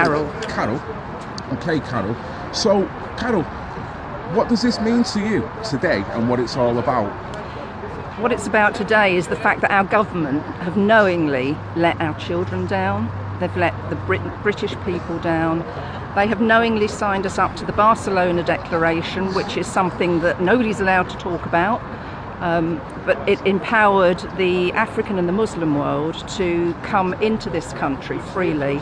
Carol. Carol. Okay, Carol. So, Carol, what does this mean to you today and what it's all about? What it's about today is the fact that our government have knowingly let our children down. They've let the British people down. They have knowingly signed us up to the Barcelona Declaration, which is something that nobody's allowed to talk about. But it empowered the African and the Muslim world to come into this country freely.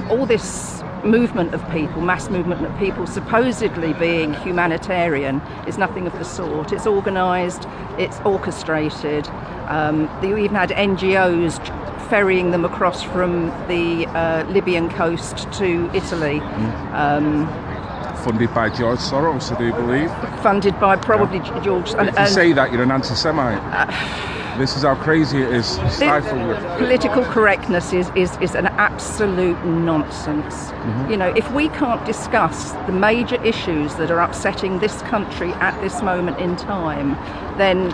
All this movement of people, mass movement of people, supposedly being humanitarian, is nothing of the sort. It's organised, it's orchestrated. You even had NGOs ferrying them across from the Libyan coast to Italy. Funded by George Soros, I do believe. Funded by probably George. If you say that, you're an anti-Semite. This is how crazy it is. Stifled. Political correctness is an absolute nonsense. You know, if we can't discuss the major issues that are upsetting this country at this moment in time, then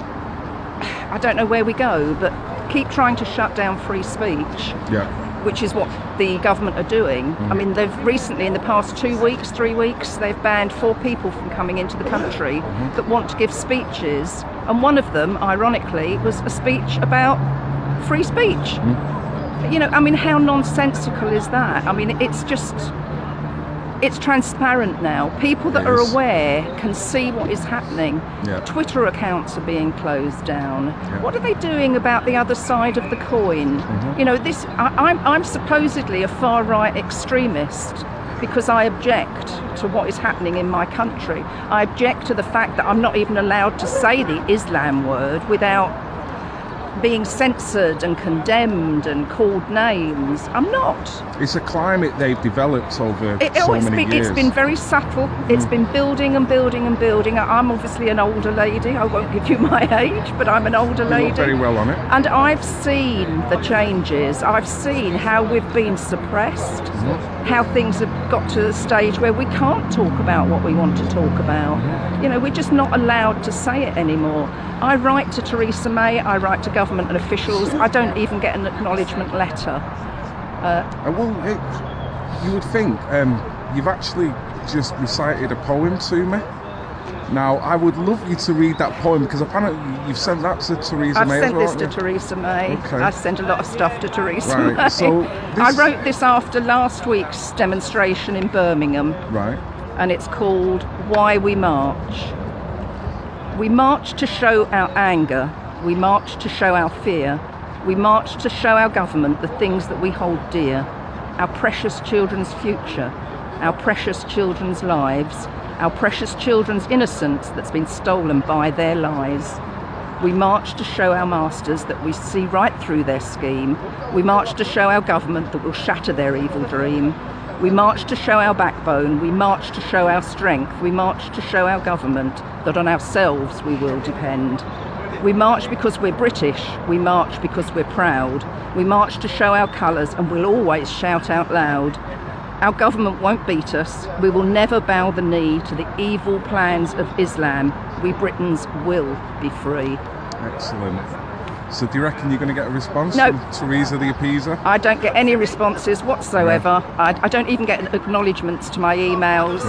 I don't know where we go, but keep trying to shut down free speech. Yeah. Which is what the government are doing. I mean, they've recently, in the past 2 weeks, 3 weeks, they've banned 4 people from coming into the country that want to give speeches. And one of them, ironically, was a speech about free speech. You know, I mean, how nonsensical is that? I mean, it's transparent now. People that are aware can see what is happening. Twitter accounts are being closed down. What are they doing about the other side of the coin? You know, I'm supposedly a far-right extremist because I object to what is happening in my country. I object to the fact that I'm not even allowed to say the Islam word without being censored and condemned and called names. I'm not. It's a climate they've developed over so many years. It's been very subtle. It's been building and building and building. I'm obviously an older lady. I won't give you my age, but I'm an older lady. You look very well on it. And I've seen the changes. I've seen how we've been suppressed, how things have got to the stage where we can't talk about what we want to talk about. You know, we're just not allowed to say it anymore. I write to Theresa May, I write to government and officials. I don't even get an acknowledgement letter. You would think you've actually just recited a poem to me. Now, I would love you to read that poem because apparently you've sent that to Theresa May as well. I've sent this to Theresa May. Okay. I sent a lot of stuff to Theresa May. So I wrote this after last week's demonstration in Birmingham. Right. And it's called Why We March. We march to show our anger. We march to show our fear. We march to show our government the things that we hold dear. Our precious children's future. Our precious children's lives. Our precious children's innocence that's been stolen by their lies. We march to show our masters that we see right through their scheme. We march to show our government that will shatter their evil dream. We march to show our backbone. We march to show our strength. We march to show our government that on ourselves we will depend. We march because we're British. We march because we're proud. We march to show our colours and we'll always shout out loud. Our government won't beat us. We will never bow the knee to the evil plans of Islam. We Britons will be free. Excellent. So do you reckon you're going to get a response from Theresa the Appeaser? I don't get any responses whatsoever. I don't even get acknowledgements to my emails.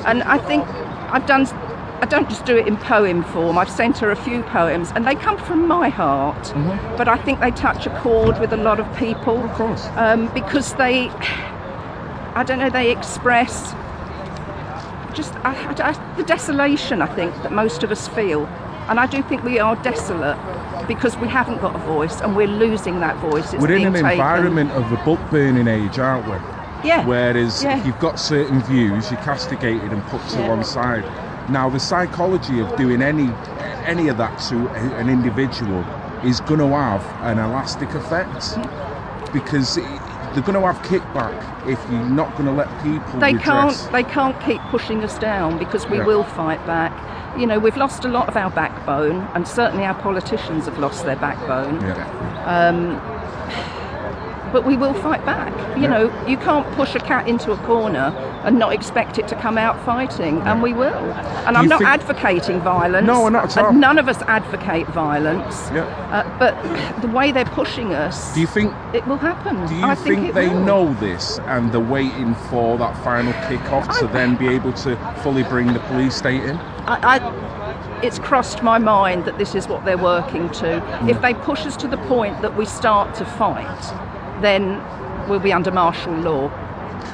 And I think I don't just do it in poem form. I've sent her a few poems and they come from my heart. But I think they touch a chord with a lot of people. Of course. Because they express just the desolation, I think, that most of us feel. And I do think we are desolate because we haven't got a voice and we're losing that voice. We're in an environment of the book burning age, aren't we? Yeah. Whereas if you've got certain views, you're castigated and put to one side. Now, the psychology of doing any of that to an individual is going to have an elastic effect because they're going to have kickback if you're not going to let people redress. They can't keep pushing us down because we will fight back. You know, we've lost a lot of our backbone, and certainly our politicians have lost their backbone. but we will fight back. You know, you can't push a cat into a corner and not expect it to come out fighting, and we will. And I'm not advocating violence. No, not at all. And none of us advocate violence. Yeah. But the way they're pushing us, do you think it will happen? Do you think they know this and they're waiting for that final kick-off to then be able to fully bring the police state in? It's crossed my mind that this is what they're working to. If they push us to the point that we start to fight, then we'll be under martial law.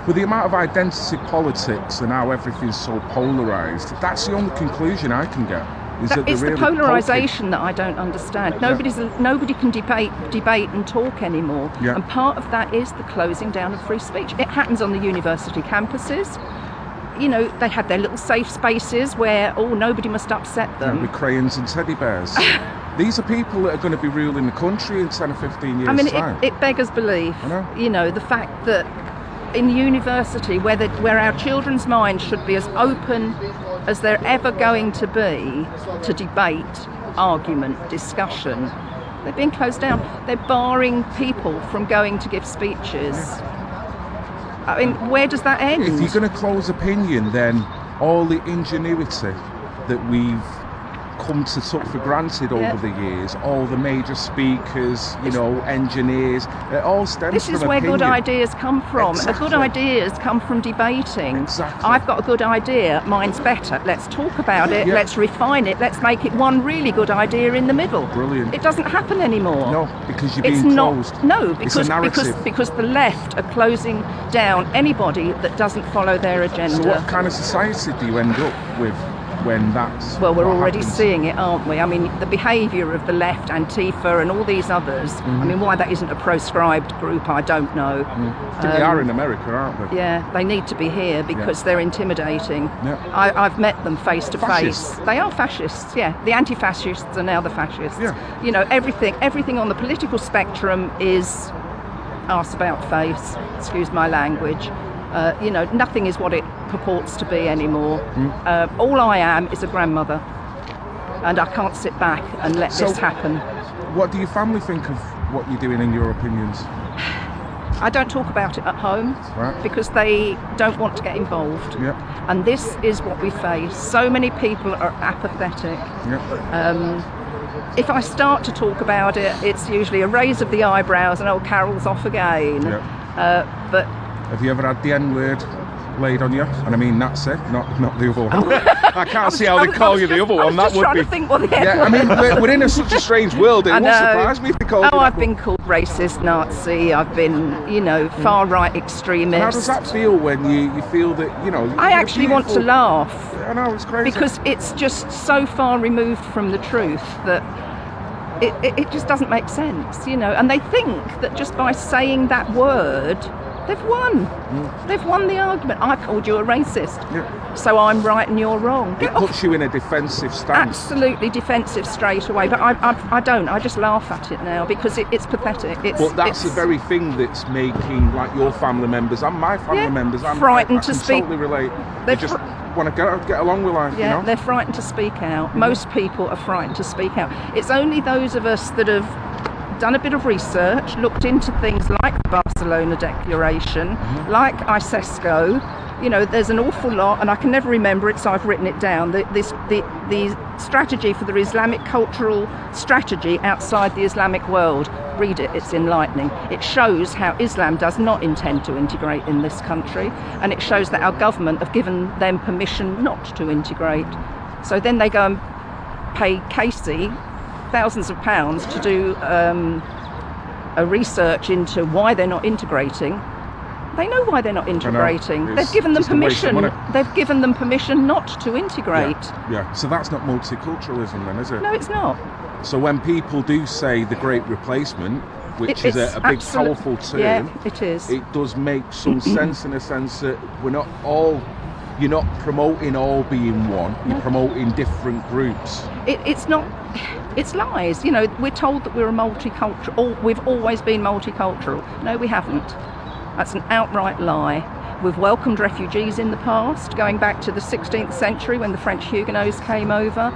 With the amount of identity politics and how everything's so polarised, that's the only conclusion I can get. It's the polarisation that I don't understand. Nobody can debate and talk anymore. Yeah. And part of that is the closing down of free speech. It happens on the university campuses. You know, they have their little safe spaces where, nobody must upset them. Yeah, with crayons and teddy bears. These are people that are going to be ruling the country in 10 or 15 years' time. It beggars belief. I know. You know, the fact that in university, where our children's minds should be as open as they're ever going to be to debate, argument, discussion, they're being closed down. They're barring people from going to give speeches. I mean, where does that end? If you're going to close opinion, then all the ingenuity that we've come to take for granted over the years, all the major speakers, engineers, it all stems from opinion. This is where good ideas come from. Exactly. Good ideas come from debating. Exactly. I've got a good idea, mine's better. Let's talk about it, let's refine it, let's make it one really good idea in the middle. Brilliant. It doesn't happen anymore. No, because you're being closed. No, it's a narrative. because the left are closing down anybody that doesn't follow their agenda. So what kind of society do you end up with when that's Well, we're already happens? seeing it, aren't we? I mean, the behaviour of the left, Antifa and all these others, I mean, why that isn't a proscribed group, I don't know. I think they are in America, aren't they? Yeah, they need to be here because they're intimidating. Yeah. I've met them face to face. Fascists. They are fascists, yeah. The anti-fascists are now the fascists. Yeah. You know, everything on the political spectrum is arse about face, excuse my language. Nothing is what it purports to be anymore. All I am is a grandmother, and I can't sit back and let this happen. What do your family think of what you're doing, in your opinions? I don't talk about it at home because they don't want to get involved. Yeah. And this is what we face. So many people are apathetic. Yeah. If I start to talk about it, it's usually a raise of the eyebrows and Carol's off again. Yeah. But have you ever had the N-word laid on you? And I mean that's it, not the other one. I can't see how they call you the other one. That would be. To think what the I mean, we're in such a strange world. It won't surprise me if they call you. I've been called racist, Nazi. I've been, far right extremist. And how does that feel when you feel that I actually want to laugh. I know, it's crazy because it's just so far removed from the truth that it just doesn't make sense, And they think that just by saying that word, they've won. They've won the argument. I called you a racist, so I'm right and you're wrong. It puts you in a defensive stance. Absolutely defensive straight away. But I don't. I just laugh at it now because it's pathetic. But that's the very thing that's making your family members and my family members. I'm frightened to speak. Totally relate. They just want to get along with life. Yeah, they're frightened to speak out. Most people are frightened to speak out. It's only those of us that have done a bit of research, looked into things like the Barcelona Declaration, like ISESCO. There's an awful lot, and I can never remember it, so I've written it down. The strategy for the Islamic cultural strategy outside the Islamic world. Read it, it's enlightening. It shows how Islam does not intend to integrate in this country, and it shows that our government have given them permission not to integrate. So then they go and pay Casey thousands of pounds to do a research into why they're not integrating. They know why they're not integrating. They've given them permission. They've given them permission not to integrate. Yeah. So that's not multiculturalism, then, is it? No, it's not. So when people do say the Great Replacement, which is a big, powerful term, it is. It does make some sense in a sense that we're not all. You're not promoting all being one. You're promoting different groups. It's not. It's lies. We're told that we're a multicultural. We've always been multicultural. No, we haven't. That's an outright lie. We've welcomed refugees in the past, going back to the 16th century when the French Huguenots came over.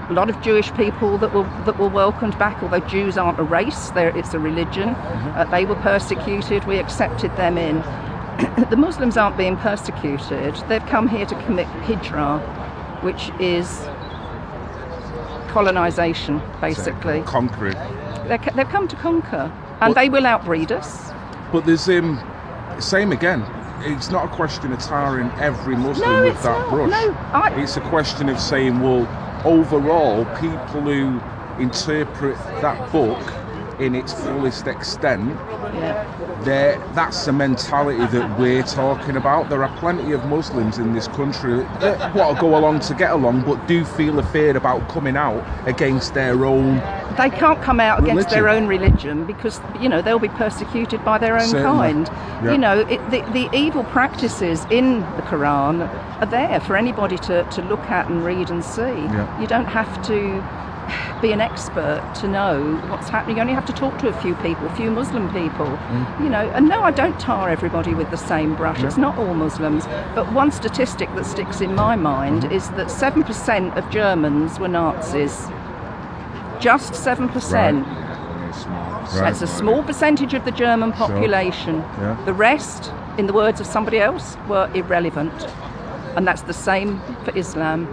a lot of Jewish people that were welcomed back, although Jews aren't a race, it's a religion. They were persecuted, we accepted them in. The Muslims aren't being persecuted. They've come here to commit hijrah, which is colonisation, basically. Conquering. They've come to conquer, and they will outbreed us. But there's same again. It's not a question of tarring every Muslim with that brush. It's a question of saying, well, overall, people who interpret that book in its fullest extent, that's the mentality that we're talking about. There are plenty of Muslims in this country that want to go along to get along, but do feel afraid about coming out against their own. They can't come out religion. Against their own religion because, you know, they'll be persecuted by their own kind. Yeah. You know, the evil practices in the Quran are there for anybody to look at and read and see. Yeah. You don't have to be an expert to know what's happening. You only have to talk to a few people, a few Muslim people, you know. And no, I don't tar everybody with the same brush. It's not all Muslims. But one statistic that sticks in my mind is that 7% of Germans were Nazis. Just 7%. Right. That's a small percentage of the German population. Sure. Yeah. The rest, in the words of somebody else, were irrelevant. And that's the same for Islam.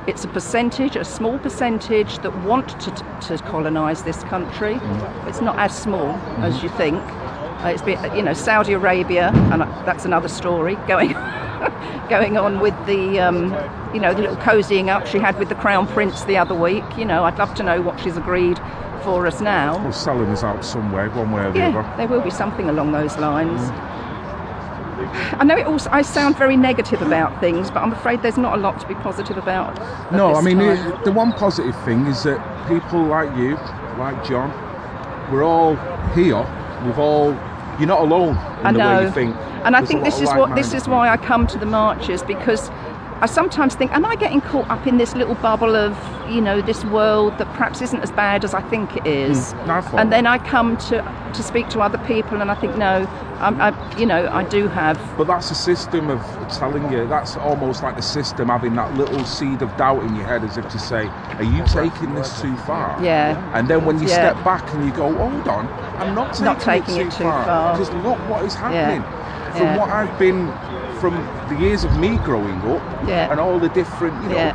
It's a percentage, a small percentage that want to colonise this country. It's not as small as you think. It's been, you know, Saudi Arabia, and that's another story going on with the, you know, the little cozying up she had with the Crown Prince the other week. You know, I'd love to know what she's agreed for us now. Well, selling us out some way, one way or the other. Yeah, there will be something along those lines. I know I sound very negative about things, but I'm afraid there's not a lot to be positive about. No, I mean, the one positive thing is that people like you, like John, we're all here. You're not alone in the way you think. And I think this is why I come to the marches, because I sometimes think, am I getting caught up in this little bubble of, you know, this world that perhaps isn't as bad as I think it is? And then I come to speak to other people, and I think, no, I do have. But that's a system of telling you. That's almost like the system having that little seed of doubt in your head, as if to say, "Are you taking this too far?" Yeah. And then when you step back and you go, "Hold on, I'm not taking it too far. Because look what is happening." From what I've been, from the years of me growing up, and all the different, you know,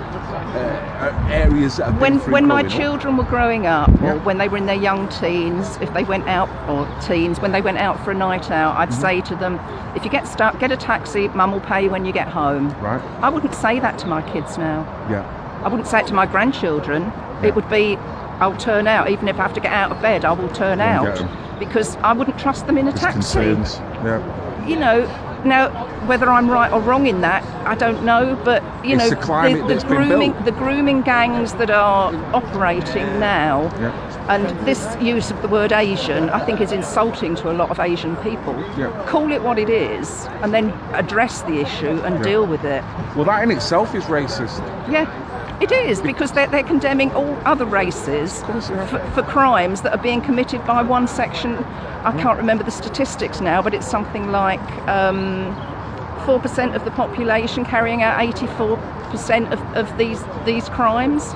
areas that I've been through when my growing children were growing up, or when they were in their young teens, if they went out, or teens, when they went out for a night out, I'd say to them, if you get stuck, get a taxi, Mum will pay when you get home. Right. I wouldn't say that to my kids now. Yeah. I wouldn't say it to my grandchildren. It would be, I'll turn out, even if I have to get out of bed, I will turn out, because I wouldn't trust them in a taxi. Concerns. Yeah. You know, now whether I'm right or wrong in that, I don't know. But you know, the grooming gangs that are operating now, and this use of the word Asian, I think, is insulting to a lot of Asian people. Yeah. Call it what it is, and then address the issue and deal with it. Well, that in itself is racist. Yeah. It is, because they're condemning all other races for crimes that are being committed by one section. I can't remember the statistics now, but it's something like 4% of the population carrying out 84% of these crimes.